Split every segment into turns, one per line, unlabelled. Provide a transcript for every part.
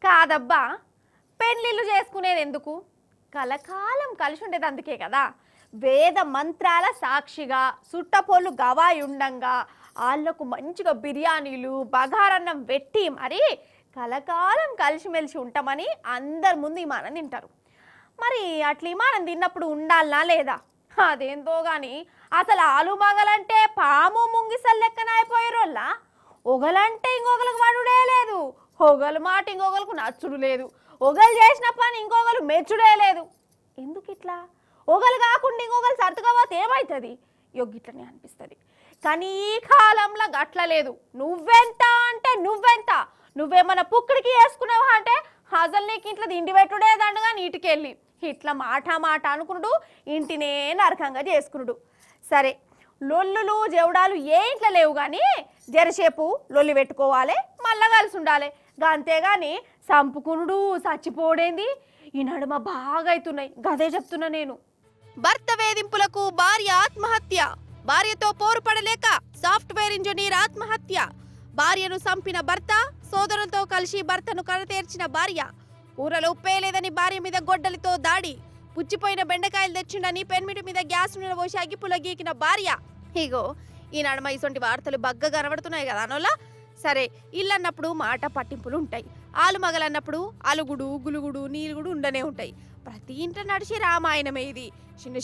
కాదబ్బా, పెళ్ళిళ్ళు చేసుకునేది ఎందుకు? కలకాలం కలిసి ఉండేది అందుకే కదా. వేద మంత్రాల సాక్షిగా సుట్టపోళ్ళు గవాయి ఉండంగా వాళ్ళకు మంచిగా బిర్యానీలు బగారన్నం పెట్టి మరి కలకాలం కలిసిమెలిసి ఉంటామని అందరి ముందు విమానం తింటారు. మరి అట్లా విమానం తిన్నప్పుడు ఉండాలనా లేదా? అదేందో కానీ అసలు ఆలు మగలంటే పాము ముంగిసలు లెక్కన అయిపోయారోళ్ళ. ఒకలంటే ఇంకొకరికి పడుడే లేదు, ఒకరు మాట ఇంకొకరికి నచ్చుడు లేదు, ఒకరు చేసిన పని ఇంకొకరు మెచ్చుడే లేదు. ఎందుకు ఇట్లా? ఒకరు కాకుండా ఇంకొకరు సర్దుకపోతే ఏమవుతుంది? గిట్లనే అనిపిస్తుంది. కానీ ఈ కాలంలో గట్ల లేదు. నువ్వెంత అంటే నువ్వెంత, నువ్వేమన్నా పుక్కడికి వేసుకున్నావా అంటే అసలు నీకు ఇంట్లో తిండి పెట్టుడే దండగా నీటికెళ్ళి ఇట్లా మాట అనుకున్నాడు, ఇంటినే నరకంగా చేసుకున్నాడు. సరే, లొల్లులు జవడాలు ఏ ఇంట్లో లేవు కానీ జరసేపు లొల్లి పెట్టుకోవాలి, మళ్ళా కలిసి ఉండాలి. అంతేగాని సంపుకునుడు చచ్చిపోడేంది ఈ నడుమ బాగా అవుతున్నాయి. గదే చెప్తున్నా నేను. భర్త వేధింపులకు భార్య ఆత్మహత్య. భార్యతో పోరు పడలేక సాఫ్ట్వేర్ ఇంజనీర్ ఆత్మహత్య. భార్యను చంపిన భర్త, సోదరులతో కలిసి భర్తను కడతేర్చిన భార్య. ఊరలో ఉప్పే లేదని భార్య మీద గొడ్డలితో దాడి. పుచ్చిపోయిన బెండకాయలు తెచ్చిండని పెన్మిటి మీద గ్యాస్ నూనె పోసి అగ్గిపుల్ల గీకిన భార్య. ఇగో ఈ నడుమ ఇటువంటి వార్తలు బగ్గ కనబడుతున్నాయి కదా అనోలా. సరే, ఇల్లన్నప్పుడు మాట పట్టింపులు ఉంటాయి. ఆలు మగలన్నప్పుడు అలుగుడు గులుగుడు నీలుగుడు ఉండనే ఉంటాయి. ప్రతి ఇంట్లో నడిచి రామాయణమే ఇది.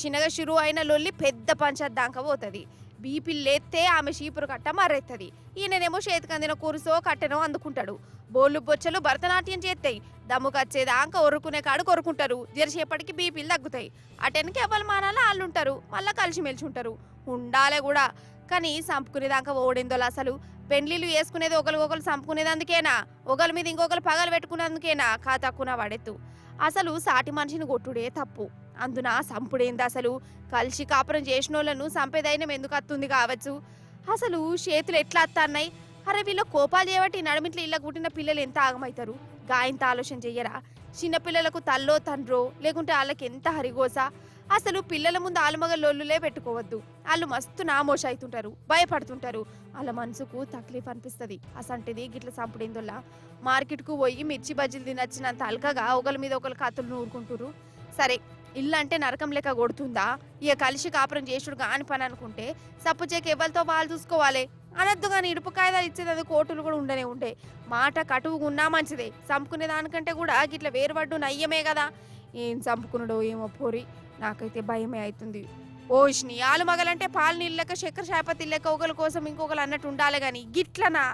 చిన్నగా షురు అయిన లొల్లి పెద్ద పంచద్దాక పోతుంది. బీపీలు లేస్తే ఆమె చీపురు కట్ట మర్రెత్తది. ఈయననేమో చేతికందిన కూరుసో కట్టెనో అందుకుంటాడు. బోళ్ళు బొచ్చలు భరతనాట్యం చేస్తాయి. దమ్ముకచ్చేదాకా ఒరుకునే కాడు కొరుకుంటారు. జరసేపటికి బీపీలు తగ్గుతాయి. అటెనకి ఎవరు మానాల వాళ్ళుంటారు, మళ్ళీ కలిసిమెలిసి ఉంటారు. ఉండాలే కూడా. కానీ చంపుకునేదాకా ఓడిందోలు. అసలు పెండ్లిళ్ళు వేసుకునేది ఒకరికొకరు చంపుకునేది అందుకేనా? ఒకరి మీద ఇంకొకరు పగలు పెట్టుకునేందుకేనా? తక్కువ వాడెత్తు. అసలు సాటి మనిషిని కొట్టుడే తప్పు. అందున సంపుడేంది అసలు? కలిసి కాపురం చేసిన వాళ్ళను సంపేదైనం ఎందుకు అత్తుంది కావచ్చు. అసలు చేతులు ఎట్లా అత్తన్నాయి? అరే, వీళ్ళ కోపాలు చేయబట్టి నడుమిట్లో ఇళ్ళ కుట్టిన పిల్లలు ఎంత ఆగమవుతారు? గాయంత ఆలోచన చెయ్యరా? చిన్నపిల్లలకు తల్లో తండ్రో లేకుంటే వాళ్ళకి ఎంత హరిగోసా. అసలు పిల్లల ముందు ఆలుమగ లొల్లులే పెట్టుకోవద్దు. వాళ్ళు మస్తు నామోష అవుతుంటారు, భయపడుతుంటారు. వాళ్ళ మనసుకు తక్లీఫ్ అనిపిస్తుంది. అసంటిది గిట్ల సంపుడేందోలా. మార్కెట్కు పోయి మిర్చి బజ్జీలు తినచ్చినంత అల్కగా ఒకరి మీద ఒకరు కత్తులు నూరుకుంటారు. సరే, ఇల్లు అంటే నరకం లెక్క కొడుతుందా? ఇక కలిసి కాపురం చేసుడు కాని పని అనుకుంటే సప్పుచేకి ఎవరితో వాళ్ళు చూసుకోవాలి. అనద్దు కానీ ఇడుపు కాయిదాలు ఇచ్చేది కోర్టులు కూడా ఉండనే ఉండే. మాట కటువుగా ఉన్నా మంచిదే. చంపుకునే దానికంటే కూడా గిట్ల వేరుపడ్డు నయ్యమే కదా. ఏం చంపుకున్నాడో ఏమో పోరి, నాకైతే భయమే అవుతుంది. ఓష్ని ఆలు మగలంటే పాలు నీళ్ళక చక్కెర చాపతి లెక్క ఒకరి కోసం ఇంకొకరు అన్నట్టు ఉండాలి కానీ గిట్లనా?